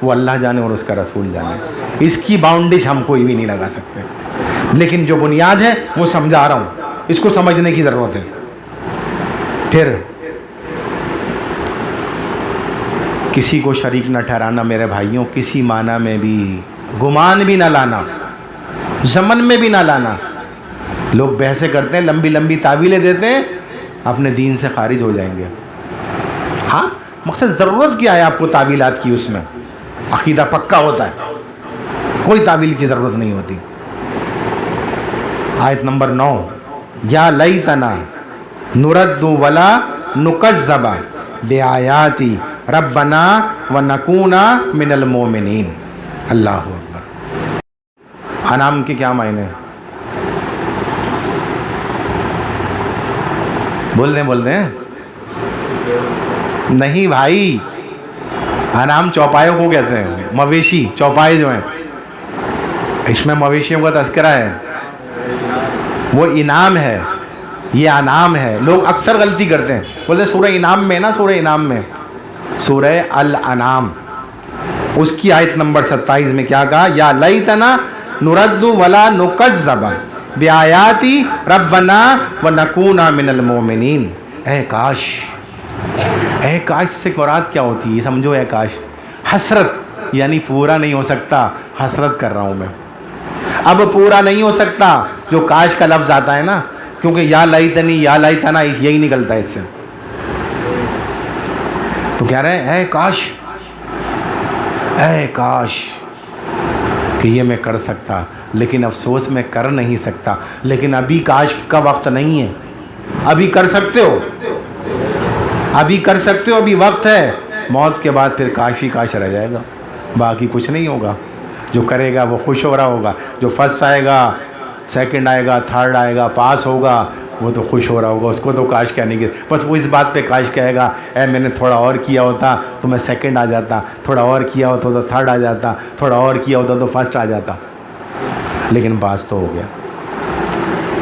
وہ اللہ جانے اور اس کا رسول جانے۔ اس کی باؤنڈیج ہم کوئی بھی نہیں لگا سکتے، لیکن جو بنیاد ہے وہ سمجھا رہا ہوں، اس کو سمجھنے کی ضرورت ہے۔ پھر کسی کو شریک نہ ٹھہرانا میرے بھائیوں، کسی معنی میں بھی، گمان بھی نہ لانا، ضمن میں بھی نہ لانا۔ لوگ بحثیں کرتے ہیں، لمبی لمبی تعویلیں دیتے ہیں، اپنے دین سے خارج ہو جائیں گے۔ ہاں مقصد ضرورت کیا ہے آپ کو تعویلات کی؟ اس میں عقیدہ پکا ہوتا ہے، کوئی تعویل کی ضرورت نہیں ہوتی۔ آیت نمبر 9، یا لیتنا نرد ولا نکذب بآیاتی ربنا ونکون من المؤمنین۔ اللہ اکبر۔ انعام کے کیا معنی ہیں؟ بول دیں نہیں بھائی، انعام چوپایوں کو کہتے ہیں، مویشی چوپائے جو ہیں، اس میں مویشیوں کا تذکرہ ہے، وہ انعام ہے، یہ انعام ہے۔ لوگ اکثر غلطی کرتے ہیں، بولتے ہیں سورہ انعام میں نا، سورہ انعام میں، سورہ الانعام اس کی آیت نمبر 27 میں کیا کہا؟ یا لیتنا نرد ولا نکذب بآیاتی ربنا ونکون من المؤمنین۔ اے کاش، اے کاش سے مراد کیا ہوتی ہے سمجھو؟ اے کاش حسرت، یعنی پورا نہیں ہو سکتا، حسرت کر رہا ہوں میں، اب پورا نہیں ہو سکتا۔ جو کاش کا لفظ آتا ہے نا، کیونکہ یا لیتنی یا لیتنا یہی نکلتا ہے اس سے، تو کہہ رہے ہیں اے کاش، اے کاش کہ یہ میں کر سکتا، لیکن افسوس میں کر نہیں سکتا۔ لیکن ابھی کاش کا وقت نہیں ہے، ابھی کر سکتے ہو، ابھی کر سکتے ہو، ابھی وقت ہے۔ موت کے بعد پھر کاش ہی کاش رہ جائے گا، باقی کچھ نہیں ہوگا۔ جو کرے گا وہ خوش ہو رہا ہوگا، جو فرسٹ آئے گا، سیکنڈ آئے گا، تھرڈ آئے گا، پاس ہوگا، وہ تو خوش ہو رہا ہوگا، اس کو تو کاش کہنے کی، بس وہ اس بات پہ کاش کہے گا اے میں نے تھوڑا اور کیا ہوتا تو میں سیکنڈ آ جاتا، تھوڑا اور کیا ہوتا تو تھرڈ آ جاتا، تھوڑا اور کیا ہوتا تو فرسٹ آ جاتا، لیکن پاس تو ہو گیا۔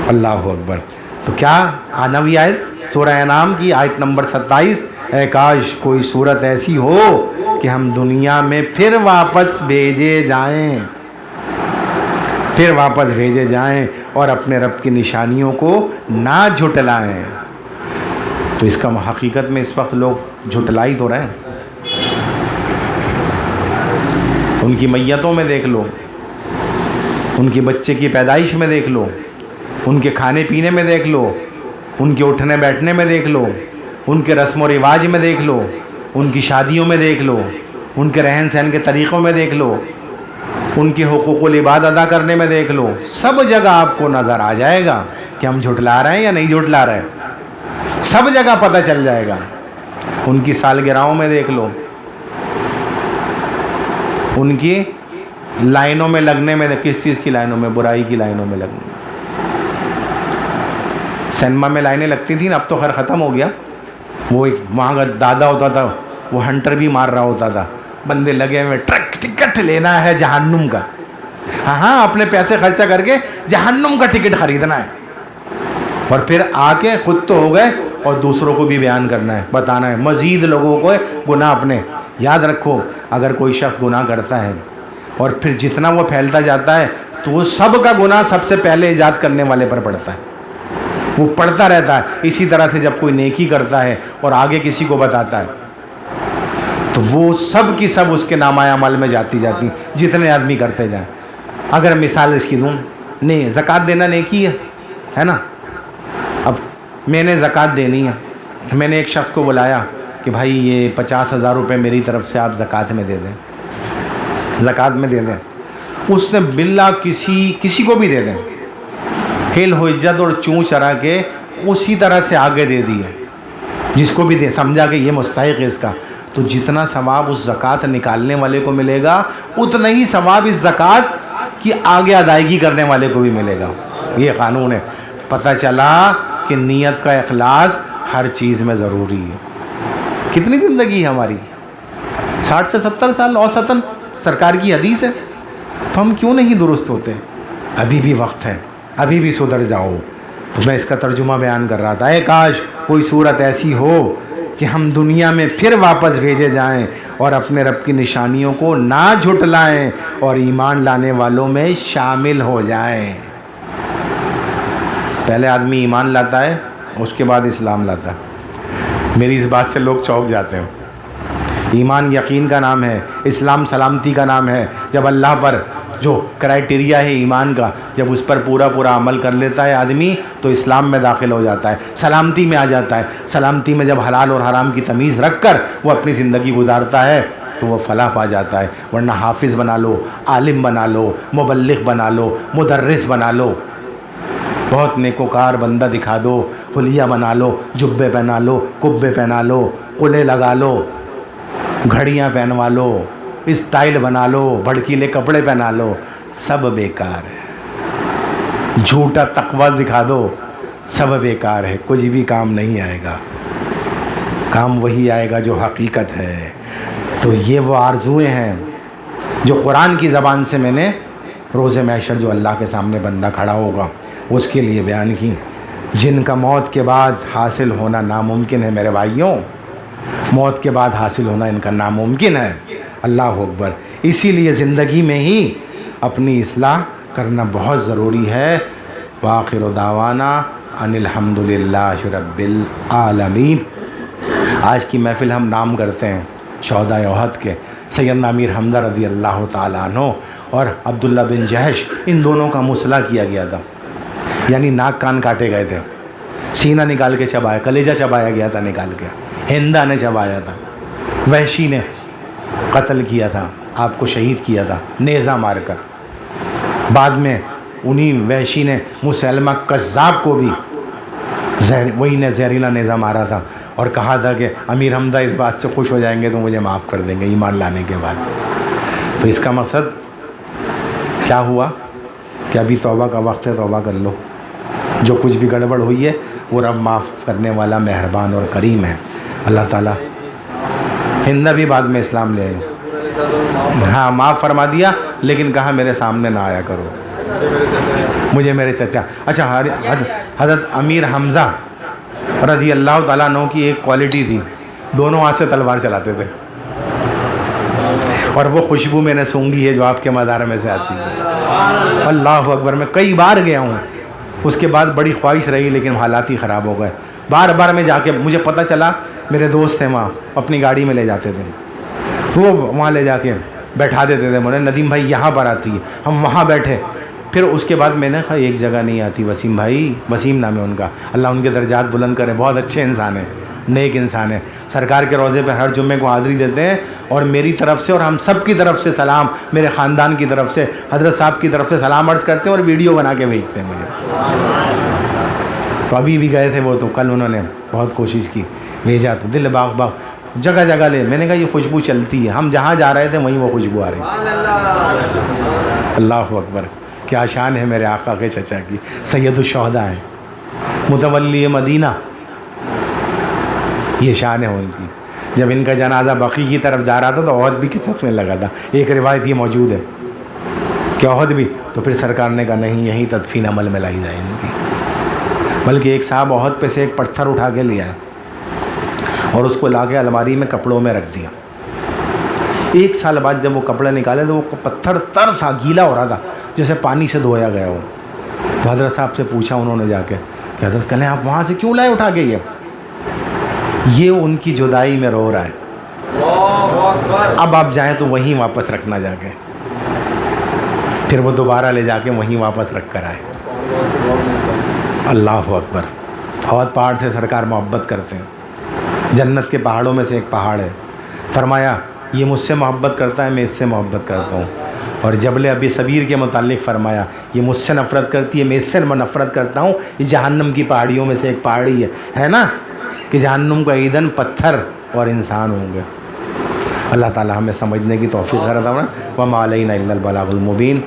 اللہ اکبر۔ تو کیا آنوی آیت سورہ انعام کی آیت نمبر 27، اے کاش کوئی صورت ایسی ہو کہ ہم دنیا میں پھر واپس بھیجے جائیں، پھر واپس بھیجے جائیں اور اپنے رب کی نشانیوں کو نہ جھٹلائیں۔ تو اس کا حقیقت میں اس وقت لوگ جھٹلا ہی تو رہے ہیں۔ ان کی میتوں میں دیکھ لو، ان کے بچے کی پیدائش میں دیکھ لو، ان کے کھانے پینے میں دیکھ لو، ان کے اٹھنے بیٹھنے میں دیکھ لو، ان کے رسم و رواج میں دیکھ لو، ان کی شادیوں میں دیکھ لو، ان کے رہن سہن کے طریقوں میں دیکھ لو، ان کے حقوق العباد ادا کرنے میں دیکھ لو، سب جگہ آپ کو نظر آ جائے گا کہ ہم جھٹلا رہے ہیں یا نہیں جھٹلا رہے ہیں، سب جگہ پتہ چل جائے گا۔ ان کی سالگرہوں میں دیکھ لو، ان کی لائنوں میں لگنے میں، کس چیز کی لائنوں میں؟ برائی کی لائنوں میں لگنے میں۔ سینما میں لائنیں لگتی تھیں نا، اب تو خیر ختم ہو گیا، وہ ایک وہاں کا دادا ہوتا تھا، وہ ہنٹر بھی مار رہا ہوتا تھا، بندے لگے ہوئے ٹکٹ لینا ہے جہنم کا، ہاں اپنے پیسے خرچہ کر کے جہنم کا ٹکٹ خریدنا ہے، اور پھر آ کے خود تو ہو گئے اور دوسروں کو بھی بیان کرنا ہے، بتانا ہے، مزید لوگوں کو گناہ اپنے۔ یاد رکھو، اگر کوئی شخص گناہ کرتا ہے اور پھر جتنا وہ پھیلتا جاتا ہے تو وہ سب کا گناہ سب سے پہلے ایجاد کرنے والے پر پڑتا ہے، وہ پڑھتا رہتا ہے۔ اسی طرح سے جب کوئی نیکی کرتا ہے اور آگے کسی کو بتاتا ہے تو وہ سب کی سب اس کے نامہ عمل میں جاتی جتنے آدمی کرتے جائیں۔ اگر مثال اس کی دوں، زکوٰۃ دینا نیکی ہے نا، اب میں نے زکوٰۃ دینی ہے، میں نے ایک شخص کو بلایا کہ بھائی یہ 50,000 روپے میری طرف سے آپ زکوٰۃ میں دے دیں، زکوٰۃ میں دے دیں۔ اس نے بلا کسی کو بھی دے دیں، ہل حجت اور چوں چرا کے اسی طرح سے آگے دے دی ہے، جس کو بھی دے، سمجھا کہ یہ مستحق ہے اس کا، تو جتنا ثواب اس زکوٰۃ نکالنے والے کو ملے گا اتنا ہی ثواب اس زکوٰۃ کی آگے ادائیگی کرنے والے کو بھی ملے گا۔ یہ قانون ہے۔ پتہ چلا کہ نیت کا اخلاص ہر چیز میں ضروری ہے۔ کتنی زندگی ہے ہماری؟ 60 سے 70 سال اوسطاً، سرکار کی حدیث ہے، تو ہم کیوں نہیں درست ہوتے؟ ابھی بھی وقت ہے، ابھی بھی سدھر جاؤ۔ تو میں اس کا ترجمہ بیان کر رہا تھا، اے کاش کوئی صورت ایسی ہو کہ ہم دنیا میں پھر واپس بھیجے جائیں اور اپنے رب کی نشانیوں کو نہ جھٹلائیں اور ایمان لانے والوں میں شامل ہو جائیں۔ پہلے آدمی ایمان لاتا ہے، اس کے بعد اسلام لاتا ہے۔ میری اس بات سے لوگ چونک جاتے ہیں۔ ایمان یقین کا نام ہے، اسلام سلامتی کا نام ہے۔ جب اللہ پر جو کرائٹیریا ہے ایمان کا، جب اس پر پورا عمل کر لیتا ہے آدمی تو اسلام میں داخل ہو جاتا ہے، سلامتی میں آ جاتا ہے۔ سلامتی میں جب حلال اور حرام کی تمیز رکھ کر وہ اپنی زندگی گزارتا ہے تو وہ فلاح پا جاتا ہے۔ ورنہ حافظ بنا لو، عالم بنا لو، مبلغ بنا لو، مدرس بنا لو، بہت نیکوکار بندہ دکھا دو، حلیہ بنا لو، جبے پہنا لو، کبے پہنا لو، قلعے لگا لو، گھڑیاں پہنوا لو، اسٹائل بنا لو، بھڑکیلے کپڑے پہنا لو، سب بیکار ہے۔ جھوٹا تقوی دکھا دو، سب بیکار ہے، کچھ بھی کام نہیں آئے گا۔ کام وہی آئے گا جو حقیقت ہے۔ تو یہ وہ آرزوئیں ہیں جو قرآن کی زبان سے میں نے روز محشر جو اللہ کے سامنے بندہ کھڑا ہوگا اس کے لیے بیان کی، جن کا موت کے بعد حاصل ہونا ناممکن ہے۔ میرے بھائیوں، موت کے بعد حاصل ہونا ان کا ناممکن ہے۔ اللہ اکبر۔ اسی لیے زندگی میں ہی اپنی اصلاح کرنا بہت ضروری ہے۔ وآخر دعوانا ان الحمد للہ رب العالمین۔ آج کی محفل ہم نام کرتے ہیں شہدائے احد کے، سیدنا امیر حمزہ رضی اللہ تعالیٰ عنہ اور عبداللہ بن جہش، ان دونوں کا مصلح کیا گیا تھا، یعنی ناک کان کاٹے گئے تھے، سینہ نکال کے چبایا، کلیجہ چبایا گیا تھا نکال کے، ہندا نے چبایا تھا، وحشی نے قتل کیا تھا، آپ کو شہید کیا تھا نیزہ مار کر۔ بعد میں انہی وحشی نے مسلمہ کذاب کو بھی وہی نے زہریلا نیزہ مارا تھا اور کہا تھا کہ امیر حمزہ اس بات سے خوش ہو جائیں گے تو مجھے معاف کر دیں گے ایمان لانے کے بعد۔ تو اس کا مقصد کیا ہوا کہ ابھی توبہ کا وقت ہے، توبہ کر لو۔ جو کچھ بھی گڑبڑ ہوئی ہے وہ رب معاف کرنے والا مہربان اور کریم ہے۔ اللہ تعالیٰ ہندہ بھی بعد میں اسلام لے آئی، ہاں معاف فرما دیا، لیکن کہا میرے سامنے نہ آیا کرو، مجھے میرے چچا۔ اچھا، حضرت امیر حمزہ رضی اللہ تعالیٰ عنہ کی ایک کوالٹی تھی، دونوں ہاتھ سے تلوار چلاتے تھے، اور وہ خوشبو میں نے سونگھی ہے جو آپ کے مزار میں سے آتی ہے۔ اللہ اکبر۔ میں کئی بار گیا ہوں، اس کے بعد بڑی خواہش رہی لیکن حالات ہی خراب ہو گئے۔ بار بار میں جا کے مجھے پتہ چلا، میرے دوست ہیں وہاں، اپنی گاڑی میں لے جاتے تھے، وہ وہاں لے جا کے بیٹھا دیتے تھے، بولے ندیم بھائی یہاں پر آتی ہے، ہم وہاں بیٹھے، پھر اس کے بعد میں نے کہا ایک جگہ نہیں آتی وسیم بھائی، وسیم نام ہے ان کا، اللہ ان کے درجات بلند کرے، بہت اچھے انسان ہیں، نیک انسان ہیں، سرکار کے روضے پہ ہر جمعے کو حاضری دیتے ہیں، اور میری طرف سے اور ہم سب کی طرف سے سلام، میرے خاندان کی طرف سے حضرت صاحب کی طرف سے سلام عرض کرتے ہیں اور ویڈیو بنا کے بھیجتے ہیں مجھے۔ تو ابھی بھی گئے تھے وہ، تو کل انہوں نے بہت کوشش کی، بھیجا تو دل باغ باغ جگہ جگہ لے، میں نے کہا یہ خوشبو چلتی ہے، ہم جہاں جا رہے تھے وہیں وہ خوشبو آ رہی۔ اللہ اکبر، کیا شان ہے میرے آقا کے چچا کی، سید الشہداء ہیں، متولی مدینہ، یہ شان ہے ان کی۔ جب ان کا جنازہ بقیع کی طرف جا رہا تھا تو عہد بھی قسمت میں لگا تھا، ایک روایت یہ موجود ہے کہ عہد بھی، تو پھر سرکار نے کہا نہیں یہیں تدفین عمل میں لائی جائے ان کی، بلکہ ایک صاحب عہد پہ سے ایک پتھر اٹھا کے لیا ہے اور اس کو لا کے الماری میں کپڑوں میں رکھ دیا۔ ایک سال بعد جب وہ کپڑے نکالے تو وہ پتھر تر تھا، گیلا ہو رہا تھا جیسے پانی سے دھویا گیا ہو۔ تو حضرت صاحب سے پوچھا انہوں نے جا کے کہ حضرت کہنے آپ وہاں سے کیوں لائے اٹھا کے؟ یہ ان کی جدائی میں رو رہا ہے، اب آپ جائیں تو وہیں واپس رکھنا جا کے۔ پھر وہ دوبارہ لے جا کے وہیں واپس رکھ کر آئے۔ اللہ اکبر، بہت پہاڑ سے سرکار محبت کرتے ہیں، جنت کے پہاڑوں میں سے ایک پہاڑ ہے، فرمایا یہ مجھ سے محبت کرتا ہے میں اس سے محبت کرتا ہوں۔ اور جبل ابی صبیر کے متعلق فرمایا یہ مجھ سے نفرت کرتی ہے میں اس سے نفرت کرتا ہوں، یہ جہنم کی پہاڑیوں میں سے ایک پہاڑی ہے نا کہ جہنم کا ایندھن پتھر اور انسان ہوں گے۔ اللہ تعالی ہمیں سمجھنے کی توفیق عطا فرمائے۔ وما علینا الا البلاغ المبین۔